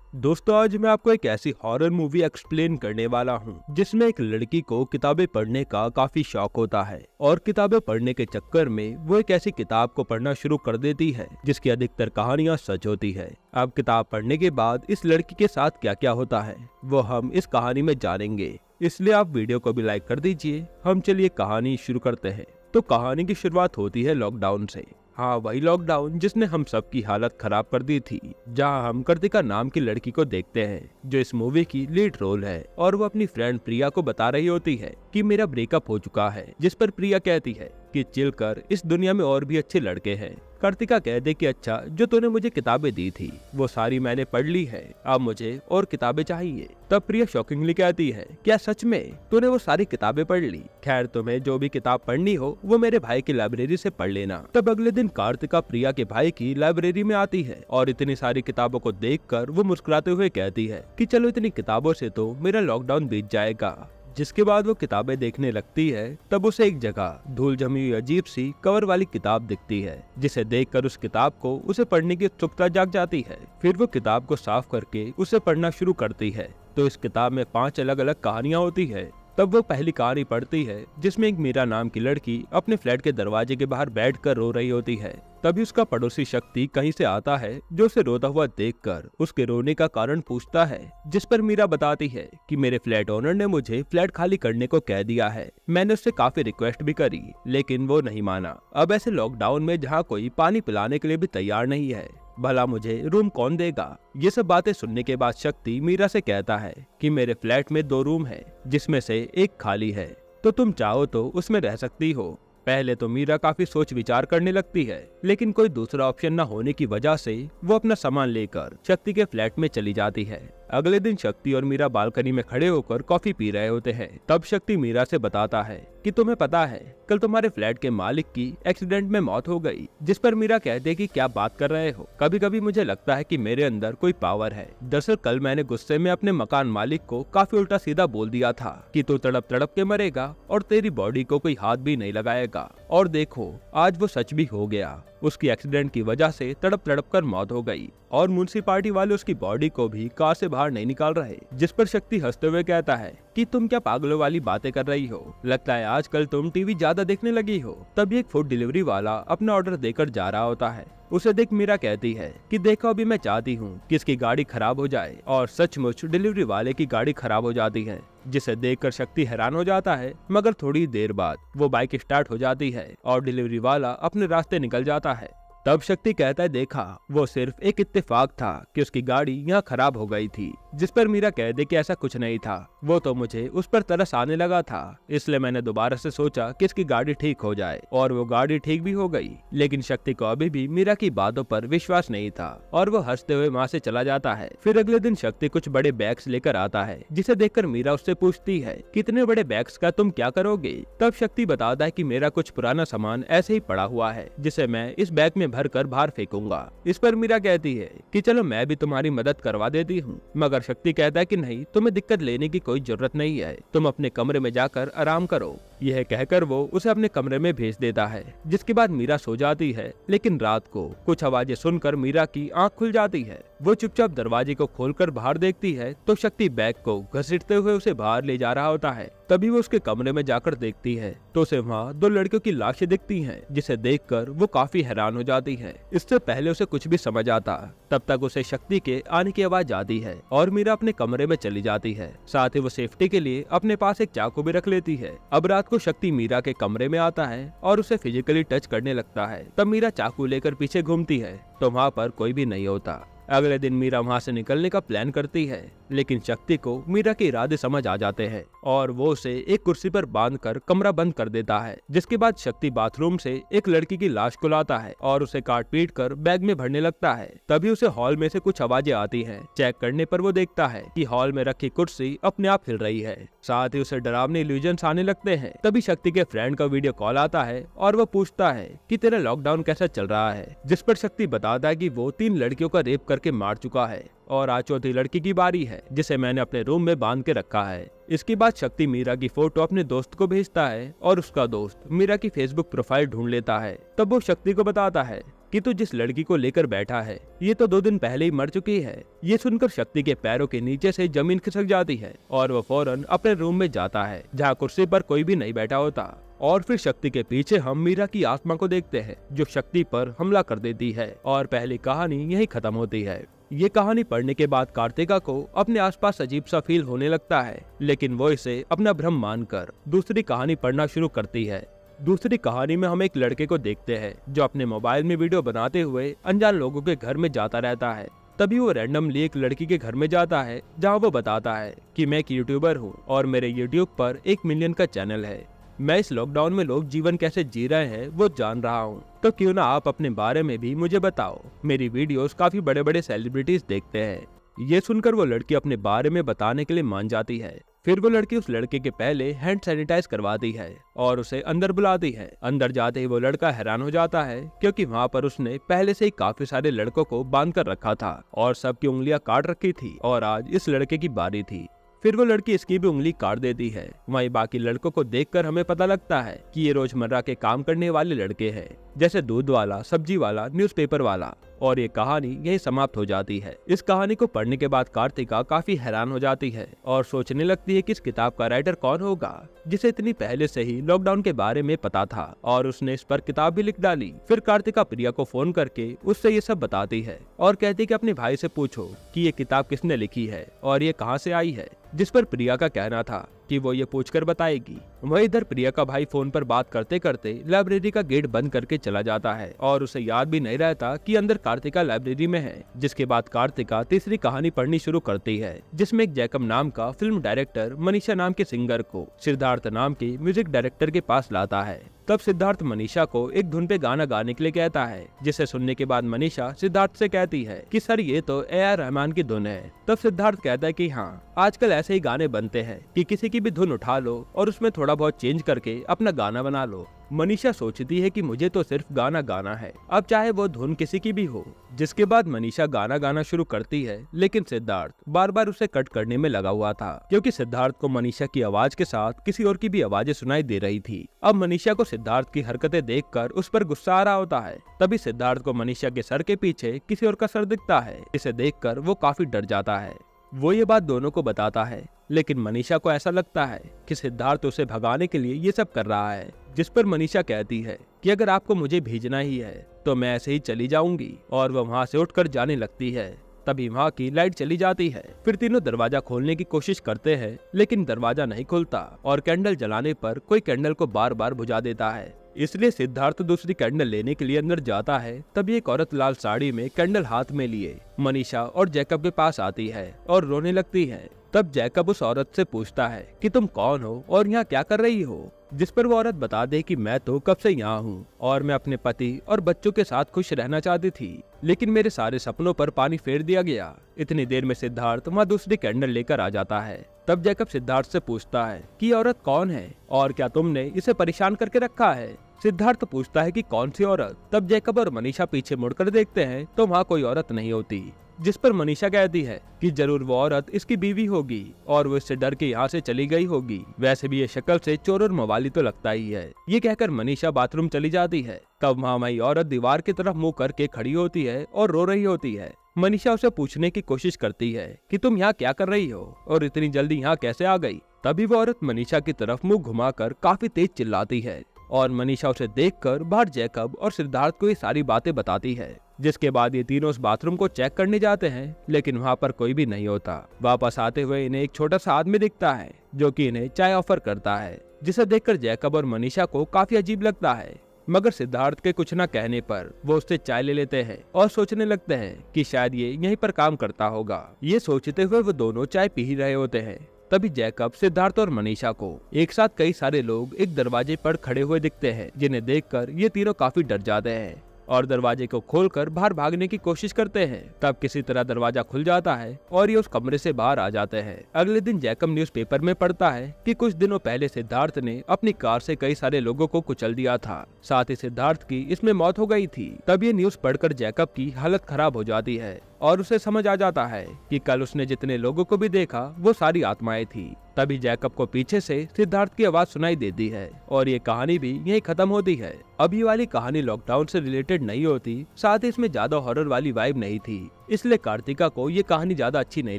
दोस्तों, आज मैं आपको एक ऐसी हॉरर मूवी एक्सप्लेन करने वाला हूँ जिसमें एक लड़की को किताबें पढ़ने का काफी शौक होता है और किताबें पढ़ने के चक्कर में वो एक ऐसी किताब को पढ़ना शुरू कर देती है जिसकी अधिकतर कहानियां सच होती है। अब किताब पढ़ने के बाद इस लड़की के साथ क्या क्या होता है वो हम इस कहानी में जानेंगे, इसलिए आप वीडियो को भी लाइक कर दीजिए। हम चलिए कहानी शुरू करते हैं। तो कहानी की शुरुआत होती है लॉकडाउन से। हाँ, वही लॉकडाउन जिसने हम सबकी हालत खराब कर दी थी। जहाँ हम कृतिका नाम की लड़की को देखते हैं जो इस मूवी की लीड रोल है और वो अपनी फ्रेंड प्रिया को बता रही होती है कि मेरा ब्रेकअप हो चुका है, जिस पर प्रिया कहती है कि चिल कर, इस दुनिया में और भी अच्छे लड़के हैं। कार्तिका कहते कि अच्छा, जो तूने मुझे किताबें दी थी वो सारी मैंने पढ़ ली है, अब मुझे और किताबें चाहिए। तब प्रिया शॉकिंगली कहती है, क्या सच में तूने वो सारी किताबें पढ़ ली? खैर, तुम्हें जो भी किताब पढ़नी हो वो मेरे भाई की लाइब्रेरी से पढ़ लेना। तब अगले दिन कार्तिका प्रिया के भाई की लाइब्रेरी में आती है और इतनी सारी किताबों को देखकर वो मुस्कुराते हुए कहती है कि चलो, इतनी किताबों से तो मेरा लॉकडाउन बीत जाएगा। जिसके बाद वो किताबें देखने लगती है। तब उसे एक जगह धूल जमी हुई अजीब सी कवर वाली किताब दिखती है, जिसे देखकर उस किताब को उसे पढ़ने की उत्सुकता जाग जाती है। फिर वो किताब को साफ करके उसे पढ़ना शुरू करती है। तो इस किताब में 5 अलग अलग कहानियां होती है। तब वो पहली कहानी पढ़ती है जिसमें एक मीरा नाम की लड़की अपने फ्लैट के दरवाजे के बाहर बैठकर रो रही होती है। तभी उसका पड़ोसी शक्ति कहीं से आता है जो उसे रोता हुआ देखकर उसके रोने का कारण पूछता है, जिस पर मीरा बताती है कि मेरे फ्लैट ओनर ने मुझे फ्लैट खाली करने को कह दिया है। मैंने उससे काफी रिक्वेस्ट भी करी लेकिन वो नहीं माना। अब ऐसे लॉकडाउन में जहाँ कोई पानी पिलाने के लिए भी तैयार नहीं है, भला मुझे रूम कौन देगा? ये सब बातें सुनने के बाद शक्ति मीरा से कहता है कि मेरे फ्लैट में 2 रूम है जिसमें से एक खाली है, तो तुम चाहो तो उसमें रह सकती हो। पहले तो मीरा काफी सोच विचार करने लगती है, लेकिन कोई दूसरा ऑप्शन न होने की वजह से वो अपना सामान लेकर शक्ति के फ्लैट में चली जाती है। अगले दिन शक्ति और मीरा बालकनी में खड़े होकर कॉफी पी रहे होते हैं। तब शक्ति मीरा से बताता है कि तुम्हें पता है कल तुम्हारे फ्लैट के मालिक की एक्सीडेंट में मौत हो गई। जिस पर मीरा कहते कि क्या बात कर रहे हो, कभी कभी मुझे लगता है कि मेरे अंदर कोई पावर है। दरअसल कल मैंने गुस्से में अपने मकान मालिक को काफी उल्टा सीधा बोल दिया था कि तू तड़प तड़प के मरेगा और तेरी बॉडी को कोई हाथ भी नहीं लगाएगा। और देखो, आज वो सच भी हो गया। उसकी एक्सीडेंट की वजह से तड़प तड़प कर मौत हो गई और म्युनिसिपालिटी वाले उसकी बॉडी को भी कार से बाहर नहीं निकाल रहे। जिस पर शक्ति हंसते हुए कहता है कि तुम क्या पागलों वाली बातें कर रही हो, लगता है आजकल तुम टीवी ज्यादा देखने लगी हो। तभी एक फूड डिलीवरी वाला अपना ऑर्डर देकर जा रहा होता है। उसे देख मीरा कहती है कि देखो, अभी मैं चाहती हूँ कि इसकी गाड़ी खराब हो जाए, और सचमुच डिलीवरी वाले की गाड़ी खराब हो जाती है। जिसे देखकर शक्ति हैरान हो जाता है, मगर थोड़ी देर बाद वो बाइक स्टार्ट हो जाती है और डिलीवरी वाला अपने रास्ते निकल जाता है। तब शक्ति कहता है, देखा, वो सिर्फ एक इत्तेफाक था कि उसकी गाड़ी यहाँ खराब हो गई थी। जिस पर मीरा कह दे कि ऐसा कुछ नहीं था, वो तो मुझे उस पर तरस आने लगा था, इसलिए मैंने दोबारा से सोचा कि इसकी गाड़ी ठीक हो जाए, और वो गाड़ी ठीक भी हो गई। लेकिन शक्ति को अभी भी मीरा की बातों पर विश्वास नहीं था और वो हंसते हुए वहाँ से चला जाता है। फिर अगले दिन शक्ति कुछ बड़े बैग्स लेकर आता है, जिसे देखकर मीरा उससे पूछती है कि इतने बड़े बैग्स का तुम क्या करोगे? तब शक्ति बताता है कि मेरा कुछ पुराना सामान ऐसे ही पड़ा हुआ है जिसे मैं इस बैग में भर कर बाहर फेंकूंगा। इस पर मीरा कहती है कि चलो, मैं भी तुम्हारी मदद करवा देती हूँ। मगर शक्ति कहता है कि नहीं, तुम्हें दिक्कत लेने की कोई जरूरत नहीं है, तुम अपने कमरे में जाकर आराम करो। यह कहकर वो उसे अपने कमरे में भेज देता है। जिसके बाद मीरा सो जाती है, लेकिन रात को कुछ आवाजें सुनकर मीरा की आंख खुल जाती है। वो चुपचाप दरवाजे को खोलकर बाहर देखती है तो शक्ति बैग को घसीटते हुए उसे बाहर ले जा रहा होता है। तभी वो उसके कमरे में जाकर देखती है तो उसे वहाँ 2 लड़कियों की लाशें दिखती हैं, जिसे देखकर वो काफी हैरान हो जाती है। इससे पहले उसे कुछ भी समझ आता तब तक उसे शक्ति के आने की आवाज आती है और मीरा अपने कमरे में चली जाती है। साथ ही वो सेफ्टी के लिए अपने पास एक चाकू भी रख लेती है। अब रात को शक्ति मीरा के कमरे में आता है और उसे फिजिकली टच करने लगता है। तब मीरा चाकू लेकर पीछे घूमती है तो वहाँ पर कोई भी नहीं होता। अगले दिन मीरा वहाँ से निकलने का प्लान करती है, लेकिन शक्ति को मीरा के इरादे समझ आ जाते हैं और वो उसे एक कुर्सी पर बांधकर कमरा बंद कर देता है। जिसके बाद शक्ति बाथरूम से एक लड़की की लाश को लाता है और उसे काट पीट कर बैग में भरने लगता है। तभी उसे हॉल में से कुछ आवाजें आती हैं। चेक करने पर वो देखता है कि हॉल में रखी कुर्सी अपने आप हिल रही है। साथ ही उसे डरावने इल्यूजन्स आने लगते हैं। तभी शक्ति के फ्रेंड का वीडियो कॉल आता है और वो पूछता है कि तेरा लॉकडाउन कैसा चल रहा है। जिस पर शक्ति बताता है कि वो 3 लड़कियों का रेप करके मार चुका है और आज चौथी लड़की की बारी है, जिसे मैंने अपने रूम में बांध के रखा है। इसके बाद शक्ति मीरा की फोटो अपने दोस्त को भेजता है और उसका दोस्त मीरा की फेसबुक प्रोफाइल ढूंढ लेता है। तब वो शक्ति को बताता है कि तू जिस लड़की को लेकर बैठा है ये तो 2 दिन पहले ही मर चुकी है। ये सुनकर शक्ति के पैरों के नीचे से जमीन खिसक जाती है और वो फौरन अपने रूम में जाता है जहाँ कुर्सी पर कोई भी नहीं बैठा होता। और फिर शक्ति के पीछे हम मीरा की आत्मा को देखते हैं जो शक्ति पर हमला कर देती है और पहली कहानी यही खत्म होती है। ये कहानी पढ़ने के बाद कार्तिका को अपने आसपास अजीब सा फील होने लगता है, लेकिन वो इसे अपना भ्रम मानकर दूसरी कहानी पढ़ना शुरू करती है। दूसरी कहानी में हम एक लड़के को देखते हैं जो अपने मोबाइल में वीडियो बनाते हुए अनजान लोगों के घर में जाता रहता है। तभी वो रैंडमली एक लड़की के घर में जाता है जहाँ वो बताता है कि मैं एक यूट्यूबर हूँ और मेरे यूट्यूब पर 1 मिलियन का चैनल है। मैं इस लॉकडाउन में लोग जीवन कैसे जी रहे हैं वो जान रहा हूँ, तो क्यों ना आप अपने बारे में भी मुझे बताओ। मेरी वीडियोस काफी बड़े बड़े सेलिब्रिटीज देखते हैं। ये सुनकर वो लड़की अपने बारे में बताने के लिए मान जाती है। फिर वो लड़की उस लड़के के पहले हैंड सैनिटाइज करवाती है और उसे अंदर बुलाती है। अंदर जाते ही वो लड़का हैरान हो जाता है क्योंकि वहाँ पर उसने पहले से ही काफी सारे लड़कों को बांध कर रखा था और सबकी उंगलियां काट रखी थी और आज इस लड़के की बारी थी। फिर वो लड़की इसकी भी उंगली काट देती है। वहीं बाकी लड़कों को देखकर हमें पता लगता है कि ये रोजमर्रा के काम करने वाले लड़के हैं, जैसे दूध वाला, सब्जी वाला, न्यूज़पेपर वाला। और ये कहानी यही समाप्त हो जाती है। इस कहानी को पढ़ने के बाद कार्तिका काफी हैरान हो जाती है और सोचने लगती है कि इस किताब का राइटर कौन होगा जिसे इतनी पहले से ही लॉकडाउन के बारे में पता था और उसने इस पर किताब भी लिख डाली। फिर कार्तिका प्रिया को फोन करके उससे ये सब बताती है और कहती है कि अपने भाई से पूछो कि ये किताब किसने लिखी है और ये कहाँ से आई है, जिस पर प्रिया का कहना था कि वो ये पूछकर बताएगी। वहीं इधर प्रिया का भाई फोन पर बात करते करते लाइब्रेरी का गेट बंद करके चला जाता है और उसे याद भी नहीं रहता कि अंदर कार्तिका लाइब्रेरी में है। जिसके बाद कार्तिका तीसरी कहानी पढ़नी शुरू करती है जिसमें एक जैकब नाम का फिल्म डायरेक्टर मनीषा नाम के सिंगर को सिद्धार्थ नाम के म्यूजिक डायरेक्टर के पास लाता है। तब सिद्धार्थ मनीषा को एक धुन पे गाना गाने के लिए कहता है, जिसे सुनने के बाद मनीषा सिद्धार्थ से कहती है कि सर ये तो AR रहमान की धुन है। तब सिद्धार्थ कहता है कि हाँ, आजकल ऐसे ही गाने बनते हैं कि किसी की भी धुन उठा लो और उसमें थोड़ा बहुत चेंज करके अपना गाना बना लो। मनीषा सोचती है कि मुझे तो सिर्फ गाना गाना है, अब चाहे वो धुन किसी की भी हो। जिसके बाद मनीषा गाना गाना शुरू करती है, लेकिन सिद्धार्थ बार बार उसे कट करने में लगा हुआ था क्योंकि सिद्धार्थ को मनीषा की आवाज के साथ किसी और की भी आवाजें सुनाई दे रही थी। अब मनीषा को सिद्धार्थ की हरकतें देखकर उस पर गुस्सा आ रहा होता है। तभी सिद्धार्थ को मनीषा के सर के पीछे किसी और का सर दिखता है। इसे देखकर वो काफी डर जाता है। वो ये बात दोनों को बताता है, लेकिन मनीषा को ऐसा लगता है कि सिद्धार्थ उसे भगाने के लिए ये सब कर रहा है। जिस पर मनीषा कहती है कि अगर आपको मुझे भेजना ही है तो मैं ऐसे ही चली जाऊंगी, और वह वहाँ से उठकर जाने लगती है। तभी वहाँ की लाइट चली जाती है। फिर तीनों दरवाजा खोलने की कोशिश करते हैं, लेकिन दरवाजा नहीं खुलता और कैंडल जलाने पर कोई कैंडल को बार बार बुझा देता है। इसलिए सिद्धार्थ दूसरी कैंडल लेने के लिए अंदर जाता है। तभी एक औरत लाल साड़ी में कैंडल हाथ में लिए मनीषा और जैकब के पास आती है और रोने लगती है। तब जैकब उस औरत से पूछता है कि तुम कौन हो और यहाँ क्या कर रही हो, जिस पर वो औरत बता दे कि मैं तो कब से यहाँ हूँ और मैं अपने पति और बच्चों के साथ खुश रहना चाहती थी, लेकिन मेरे सारे सपनों पर पानी फेर दिया गया। इतनी देर में सिद्धार्थ वहाँ दूसरी कैंडल लेकर आ जाता है। तब जैकब सिद्धार्थ से पूछता है कि औरत कौन है और क्या तुमने इसे परेशान करके रखा है। सिद्धार्थ पूछता है कि कौन सी औरत। तब जैकब और मनीषा पीछे मुड़कर देखते हैं तो वहाँ कोई औरत नहीं होती, जिस पर मनीषा कहती है कि जरूर वो औरत इसकी बीवी होगी और वो इससे डर के यहाँ से चली गई होगी। वैसे भी ये शक्ल से चोर और मवाली तो लगता ही है। ये कहकर मनीषा बाथरूम चली जाती है। तब वहाँ वही औरत दीवार की तरफ मुंह करके खड़ी होती है और रो रही होती है। मनीषा उसे पूछने की कोशिश करती है कि तुम यहाँ क्या कर रही हो और इतनी जल्दी यहाँ कैसे आ गई। तभी वो औरत मनीषा की तरफ मुंह घुमाकर काफी तेज चिल्लाती है और मनीषा उसे देखकर बाहर जैकब और सिद्धार्थ को ये सारी बातें बताती है। जिसके बाद ये तीनों उस बाथरूम को चेक करने जाते हैं, लेकिन वहाँ पर कोई भी नहीं होता। वापस आते हुए इन्हें एक छोटा सा आदमी दिखता है जो कि इन्हें चाय ऑफर करता है, जिसे देखकर जैकब और मनीषा को काफी अजीब लगता है। मगर सिद्धार्थ के कुछ न कहने पर वो उससे चाय ले लेते हैं और सोचने लगते हैं कि शायद ये यहीं पर काम करता होगा। ये सोचते हुए वो दोनों चाय पी ही रहे होते हैं। तभी जैकब, सिद्धार्थ और मनीषा को एक साथ कई सारे लोग एक दरवाजे पर खड़े हुए दिखते हैं, जिन्हें देखकर ये तीनों काफी डर जाते हैं और दरवाजे को खोलकर बाहर भागने की कोशिश करते हैं। तब किसी तरह दरवाजा खुल जाता है और ये उस कमरे से बाहर आ जाते हैं। अगले दिन जैकब न्यूज़पेपर में पढ़ता है कि कुछ दिनों पहले सिद्धार्थ ने अपनी कार से कई सारे लोगों को कुचल दिया था, साथ ही सिद्धार्थ की इसमें मौत हो गई थी। तब ये न्यूज पढ़कर जैकब की हालत खराब हो जाती है और उसे समझ आ जाता है कि कल उसने जितने लोगों को भी देखा वो सारी आत्माएं थी। तभी जैकब को पीछे से सिद्धार्थ की आवाज सुनाई देती है और ये कहानी भी यही खत्म होती है। अब ये वाली कहानी लॉकडाउन से रिलेटेड नहीं होती, साथ ही इसमें ज्यादा हॉरर वाली वाइब नहीं थी, इसलिए कार्तिका को ये कहानी ज्यादा अच्छी नहीं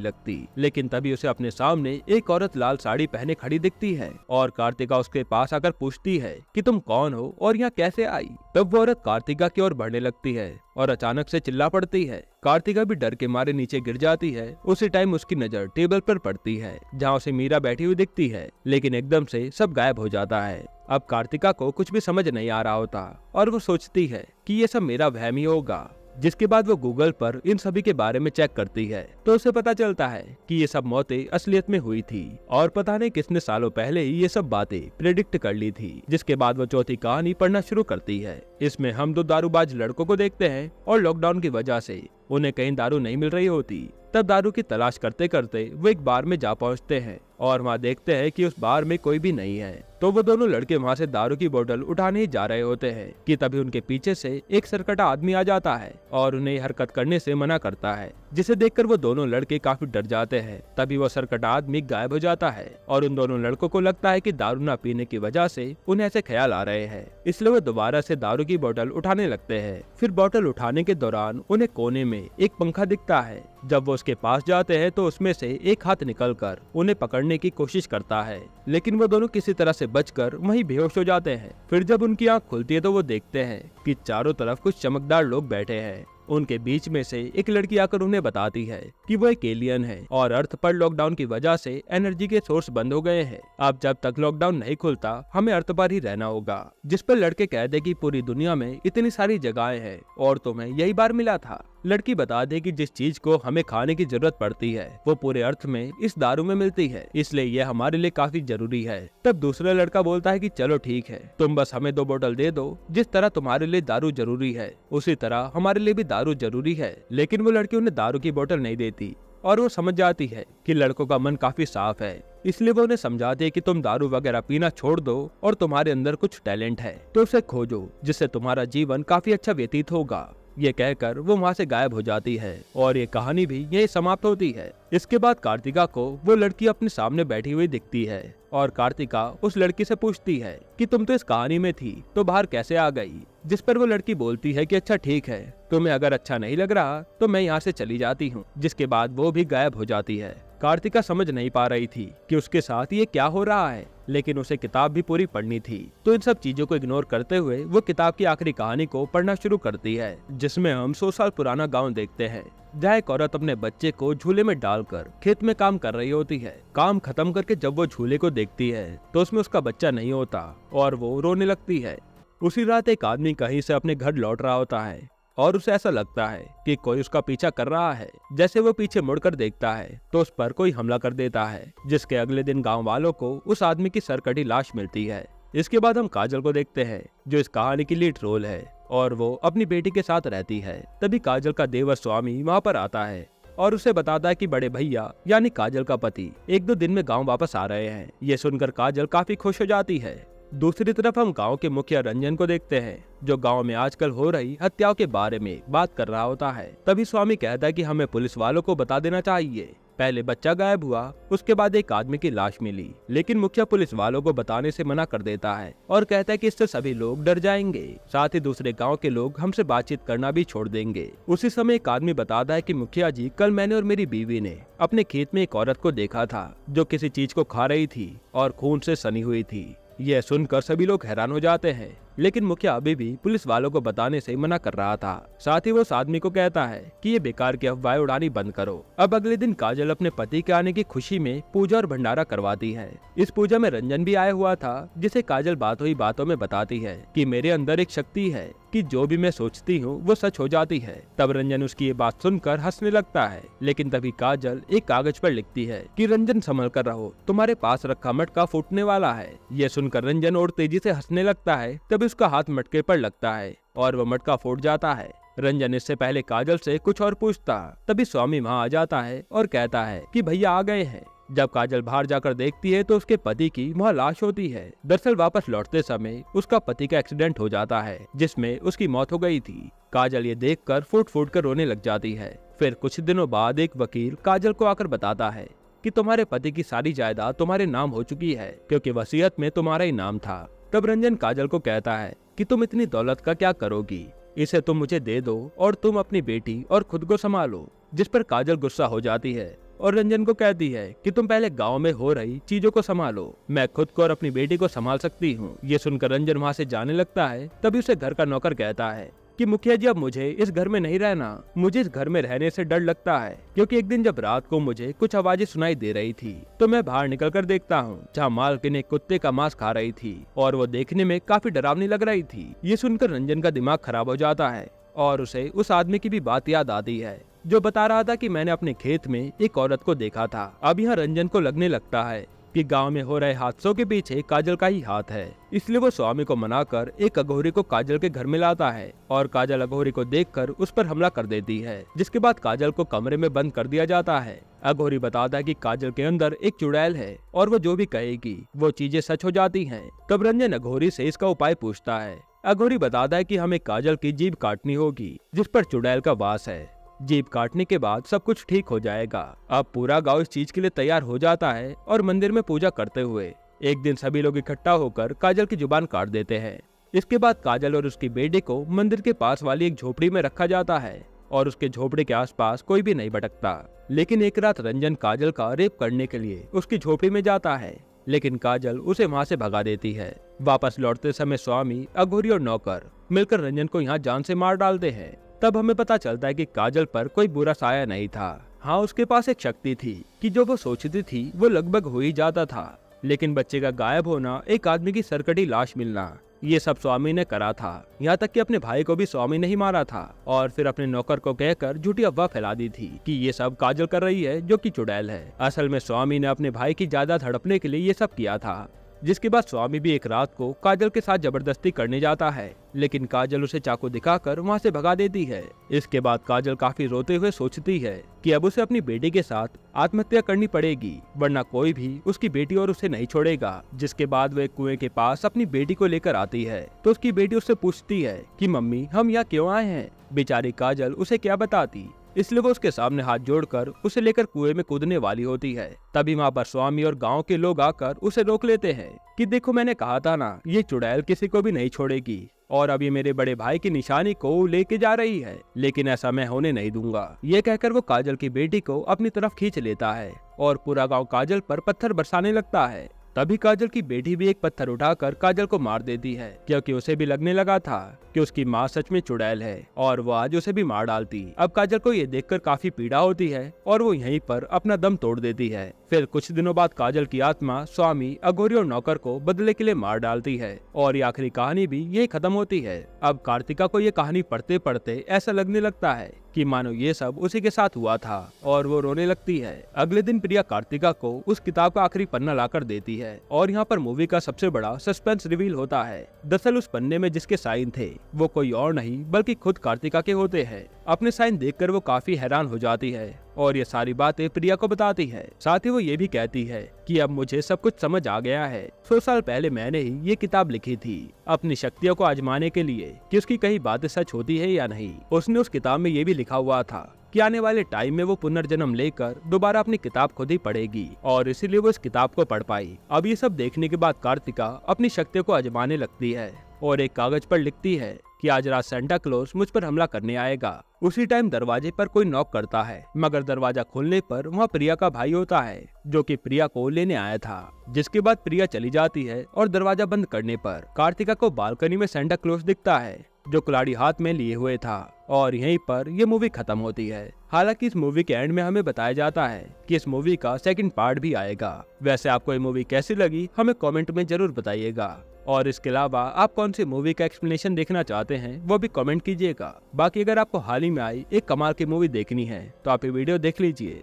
लगती। लेकिन तभी उसे अपने सामने एक औरत लाल साड़ी पहने खड़ी दिखती है और कार्तिका उसके पास आकर पूछती है कि तुम कौन हो और यहाँ कैसे आई। तब वो औरत कार्तिका की ओर बढ़ने लगती है और अचानक से चिल्ला पड़ती है। कार्तिका भी डर के मारे नीचे गिर जाती है। उसी टाइम उसकी नजर टेबल पर पड़ती है जहाँ उसे मीरा बैठी हुई दिखती है, लेकिन एकदम से सब गायब हो जाता है। अब कार्तिका को कुछ भी समझ नहीं आ रहा होता और वो सोचती है कि ये सब मेरा वहम ही होगा। जिसके बाद वो गूगल पर इन सभी के बारे में चेक करती है तो उसे पता चलता है कि ये सब मौतें असलियत में हुई थी और पता नहीं किसने सालों पहले ही ये सब बातें प्रेडिक्ट कर ली थी। जिसके बाद वो चौथी कहानी पढ़ना शुरू करती है। इसमें हम दो दारूबाज लड़कों को देखते हैं और लॉकडाउन की वजह से उन्हें कहीं दारू नहीं मिल रही होती। तब दारू की तलाश करते करते वो एक बार में जा पहुंचते हैं और वहाँ देखते हैं कि उस बार में कोई भी नहीं है। तो वो दोनों लड़के वहाँ से दारू की बोतल उठाने ही जा रहे होते हैं कि तभी उनके पीछे से एक सरकटा आदमी आ जाता है और उन्हें हरकत करने से मना करता है, जिसे देखकर वो दोनों लड़के काफी डर जाते हैं। तभी वो सरकटा आदमी गायब हो जाता है और उन दोनों लड़कों को लगता है कि दारू न पीने की वजह से उन्हें ऐसे ख्याल आ रहे हैं, इसलिए वो दोबारा से दारू की बोतल उठाने लगते हैं। फिर बोतल उठाने के दौरान उन्हें कोने में एक पंखा दिखता है। जब वो उसके पास जाते हैं तो उसमें से एक हाथ निकलकर उन्हें पकड़ने की कोशिश करता है, लेकिन वो दोनों किसी तरह से बचकर वहीं बेहोश हो जाते हैं। फिर जब उनकी आंख खुलती है तो वो देखते हैं कि चारों तरफ कुछ चमकदार लोग बैठे हैं। उनके बीच में से एक लड़की आकर उन्हें बताती है कि वो एक एलियन है और अर्थ पर लॉकडाउन की वजह से एनर्जी के सोर्स बंद हो गए हैं। अब जब तक लॉकडाउन नहीं खुलता हमें अर्थ पर ही रहना होगा। जिस पर लड़के कहते कि पूरी दुनिया में इतनी सारी जगहें हैं और तुम्हें यही बार मिला था। लड़की बता दे कि जिस चीज को हमें खाने की जरूरत पड़ती है वो पूरे अर्थ में इस दारू में मिलती है, इसलिए यह हमारे लिए काफी जरूरी है। तब दूसरा लड़का बोलता है कि चलो ठीक है, तुम बस हमें 2 बोतल दे दो। जिस तरह तुम्हारे लिए दारू जरूरी है उसी तरह हमारे लिए भी दारू जरूरी है। लेकिन वो लड़की उन्हें दारू की बोतल नहीं देती और वो समझ जाती है कि लड़कों का मन काफी साफ है, इसलिए वो उन्हें समझाती है कि तुम दारू वगैरह पीना छोड़ दो और तुम्हारे अंदर कुछ टैलेंट है तो उसे खोजो, जिससे तुम्हारा जीवन काफी अच्छा व्यतीत होगा। ये कहकर वो वहाँ से गायब हो जाती है और ये कहानी भी यही समाप्त होती है। इसके बाद कार्तिका को वो लड़की अपने सामने बैठी हुई दिखती है और कार्तिका उस लड़की से पूछती है कि तुम तो इस कहानी में थी तो बाहर कैसे आ गई। जिस पर वो लड़की बोलती है कि अच्छा ठीक है, तुम्हें अगर अच्छा नहीं लग रहा तो मैं यहाँ से चली जाती हूँ। जिसके बाद वो भी गायब हो जाती है। कार्तिका समझ नहीं पा रही थी कि उसके साथ ये क्या हो रहा है, लेकिन उसे किताब भी पूरी पढ़नी थी, तो इन सब चीजों को इग्नोर करते हुए वो किताब की आखिरी कहानी को पढ़ना शुरू करती है, जिसमें हम 100 साल पुराना गांव देखते हैं जहाँ एक औरत अपने बच्चे को झूले में डालकर खेत में काम कर रही होती है। काम खत्म करके जब वो झूले को देखती है तो उसमें उसका बच्चा नहीं होता और वो रोने लगती है। उसी रात एक आदमी कहीं से अपने घर लौट रहा होता है और उसे ऐसा लगता है कि कोई उसका पीछा कर रहा है। जैसे वो पीछे मुड़कर देखता है तो उस पर कोई हमला कर देता है, जिसके अगले दिन गांव वालों को उस आदमी की सरकटी लाश मिलती है। इसके बाद हम काजल को देखते हैं जो इस कहानी की लीड रोल है और वो अपनी बेटी के साथ रहती है। तभी काजल का देवर स्वामी वहाँ पर आता है और उसे बताता है कि बड़े भैया यानी काजल का पति 1-2 दिन में गाँव वापस आ रहे हैं। ये सुनकर काजल काफी खुश हो जाती है। दूसरी तरफ हम गांव के मुखिया रंजन को देखते हैं जो गांव में आजकल हो रही हत्याओं के बारे में बात कर रहा होता है। तभी स्वामी कहता है कि हमें पुलिस वालों को बता देना चाहिए। पहले बच्चा गायब हुआ, उसके बाद एक आदमी की लाश मिली, लेकिन मुखिया पुलिस वालों को बताने से मना कर देता है और कहता है कि इससे सभी लोग डर जाएंगे, साथ ही दूसरे गांव के लोग हमसे बातचीत करना भी छोड़ देंगे। उसी समय एक आदमी बताता है कि मुखिया जी, कल मैंने और मेरी बीवी ने अपने खेत में एक औरत को देखा था जो किसी चीज को खा रही थी और खून से सनी हुई थी। यह सुनकर सभी लोग हैरान हो जाते हैं, लेकिन मुखिया अभी भी पुलिस वालों को बताने से मना कर रहा था। साथ ही वो उस आदमी को कहता है कि ये बेकार की अफवाहें उड़ानी बंद करो। अब अगले दिन काजल अपने पति के आने की खुशी में पूजा और भंडारा करवाती है। इस पूजा में रंजन भी आया हुआ था, जिसे काजल बातों ही बातों में बताती है कि मेरे अंदर एक शक्ति है कि जो भी मैं सोचती हूँ वो सच हो जाती है। तब रंजन उसकी ये बात सुनकर हंसने लगता है, लेकिन तभी काजल एक कागज पर लिखती है कि रंजन संभल कर रहो, तुम्हारे पास रखा मटका फूटने वाला है। ये सुनकर रंजन और तेजी से हंसने लगता है। तभी उसका हाथ मटके पर लगता है और वह मटका फूट जाता है। रंजन इससे पहले काजल से कुछ और पूछता, तभी स्वामी वहाँ आ जाता है और कहता है कि भैया आ गए हैं। जब काजल बाहर जाकर देखती है तो उसके पति की वहाँ लाश होती है। दरअसल वापस लौटते समय उसका पति का एक्सीडेंट हो जाता है, जिसमें उसकी मौत हो गई थी। काजल ये देखकर फूट फूट कर रोने लग जाती है। फिर कुछ दिनों बाद एक वकील काजल को आकर बताता है कि तुम्हारे पति की सारी जायदाद तुम्हारे नाम हो चुकी है क्योंकि वसीयत में तुम्हारा ही नाम था। तब रंजन काजल को कहता है कि तुम इतनी दौलत का क्या करोगी, इसे तुम मुझे दे दो और तुम अपनी बेटी और खुद को संभालो। जिस पर काजल गुस्सा हो जाती है और रंजन को कहती है कि तुम पहले गांव में हो रही चीजों को संभालो, मैं खुद को और अपनी बेटी को संभाल सकती हूँ। ये सुनकर रंजन वहाँ से जाने लगता है। तभी उसे घर का नौकर कहता है कि मुखिया जी अब मुझे इस घर में नहीं रहना, मुझे इस घर में रहने से डर लगता है क्योंकि एक दिन जब रात को मुझे कुछ आवाजें सुनाई दे रही थी तो मैं बाहर निकल कर देखता हूँ जहाँ मालकिन एक कुत्ते का मांस खा रही थी और वो देखने में काफी डरावनी लग रही थी। ये सुनकर रंजन का दिमाग खराब हो जाता है और उसे उस आदमी की भी बात याद आती है जो बता रहा था कि मैंने अपने खेत में एक औरत को देखा था। अब यहाँ रंजन को लगने लगता है कि गांव में हो रहे हादसों के पीछे काजल का ही हाथ है, इसलिए वो स्वामी को मनाकर एक अघोरी को काजल के घर में लाता है और काजल अघोरी को देखकर उस पर हमला कर देती है, जिसके बाद काजल को कमरे में बंद कर दिया जाता है। अघोरी बताता है कि काजल के अंदर एक चुड़ैल है और वो जो भी कहेगी वो चीजें सच हो जाती हैं। तब रंजन अघोरी से इसका उपाय पूछता है। अघोरी बताता है कि हमें काजल की जीभ काटनी होगी जिस पर चुड़ैल का वास है, जीभ काटने के बाद सब कुछ ठीक हो जाएगा। अब पूरा गांव इस चीज के लिए तैयार हो जाता है और मंदिर में पूजा करते हुए एक दिन सभी लोग इकट्ठा होकर काजल की जुबान काट देते हैं। इसके बाद काजल और उसकी बेटी को मंदिर के पास वाली एक झोपड़ी में रखा जाता है और उसके झोपड़ी के आसपास कोई भी नहीं भटकता। लेकिन एक रात रंजन काजल का रेप करने के लिए उसकी झोपड़ी में जाता है, लेकिन काजल उसे वहाँ से भगा देती है। वापस लौटते समय स्वामी, अघोरी और नौकर मिलकर रंजन को यहाँ जान से मार डालते हैं। तब हमें पता चलता है कि काजल पर कोई बुरा साया नहीं था। हाँ, उसके पास एक शक्ति थी कि जो वो सोचती थी वो लगभग हो ही जाता था, लेकिन बच्चे का गायब होना, एक आदमी की सरकटी लाश मिलना, ये सब स्वामी ने करा था। यहाँ तक कि अपने भाई को भी स्वामी ने ही मारा था और फिर अपने नौकर को कहकर झूठी अफवाह फैला दी थी कि ये सब काजल कर रही है जो कि चुड़ैल है। असल में स्वामी ने अपने भाई की जायदाद हड़पने के लिए ये सब किया था। जिसके बाद स्वामी भी एक रात को काजल के साथ जबरदस्ती करने जाता है, लेकिन काजल उसे चाकू दिखाकर वहाँ से भगा देती है। इसके बाद काजल काफी रोते हुए सोचती है कि अब उसे अपनी बेटी के साथ आत्महत्या करनी पड़ेगी, वरना कोई भी उसकी बेटी और उसे नहीं छोड़ेगा। जिसके बाद वो एक कुएं के पास अपनी बेटी को लेकर आती है तो उसकी बेटी उससे पूछती है कि मम्मी, हम यहाँ क्यों आए हैं। बेचारी काजल उसे क्या बताती, इसलिए वो उसके सामने हाथ जोड़कर उसे लेकर कुएं में कूदने वाली होती है। तभी वहाँ पर स्वामी और गांव के लोग आकर उसे रोक लेते हैं कि देखो, मैंने कहा था ना, ये चुड़ैल किसी को भी नहीं छोड़ेगी और अब ये मेरे बड़े भाई की निशानी को लेके जा रही है, लेकिन ऐसा मैं होने नहीं दूंगा। ये कहकर वो काजल की बेटी को अपनी तरफ खींच लेता है और पूरा गाँव काजल पर पत्थर बरसाने लगता है। तभी काजल की बेटी भी एक पत्थर उठाकर काजल को मार देती है क्योंकि उसे भी लगने लगा था कि उसकी माँ सच में चुड़ैल है और वो आज उसे भी मार डालती। अब काजल को ये देखकर काफी पीड़ा होती है और वो यहीं पर अपना दम तोड़ देती है। फिर कुछ दिनों बाद काजल की आत्मा स्वामी, अघोरी और नौकर को बदले के लिए मार डालती है और ये आखिरी कहानी भी यही खत्म होती है। अब कार्तिका को ये कहानी पढ़ते पढ़ते ऐसा लगने लगता है कि मानो ये सब उसी के साथ हुआ था और वो रोने लगती है। अगले दिन प्रिया कार्तिका को उस किताब का आखिरी पन्ना लाकर देती है और यहाँ पर मूवी का सबसे बड़ा सस्पेंस रिवील होता है। दरअसल उस पन्ने में जिसके साइन थे वो कोई और नहीं बल्कि खुद कार्तिका के होते हैं। अपने साइन देखकर वो काफी हैरान हो जाती है और ये सारी बातें प्रिया को बताती है। साथ ही वो ये भी कहती है कि अब मुझे सब कुछ समझ आ गया है। 100 साल पहले मैंने ही ये किताब लिखी थी अपनी शक्तियों को आजमाने के लिए कि उसकी कई बातें सच होती है या नहीं। उसने उस किताब में ये भी लिखा हुआ था कि आने वाले टाइम में वो पुनर्जन्म लेकर दोबारा अपनी किताब खुद ही पढ़ेगी और इसीलिए वो इस किताब को पढ़ पाई। अब ये सब देखने के बाद कार्तिका अपनी शक्तियों को आजमाने लगती है और एक कागज पर लिखती है कि आज रात सेंटा क्लॉज मुझ पर हमला करने आएगा। उसी टाइम दरवाजे पर कोई नॉक करता है, मगर दरवाजा खोलने पर वहाँ प्रिया का भाई होता है जो कि प्रिया को लेने आया था। जिसके बाद प्रिया चली जाती है और दरवाजा बंद करने पर कार्तिका को बालकनी में सेंटा क्लॉज दिखता है जो कुल्हाड़ी हाथ में लिए हुए था और यहीं पर ये मूवी खत्म होती है। हालांकि इस मूवी के एंड में हमें बताया जाता है कि इस मूवी का सेकंड पार्ट भी आएगा। वैसे आपको ये मूवी कैसी लगी हमें कमेंट में जरूर बताइएगा और इसके अलावा आप कौन सी मूवी का एक्सप्लेनेशन देखना चाहते हैं वो भी कमेंट कीजिएगा। बाकी अगर आपको हाल ही में आई एक कमाल की मूवी देखनी है तो आप ये वीडियो देख लीजिए।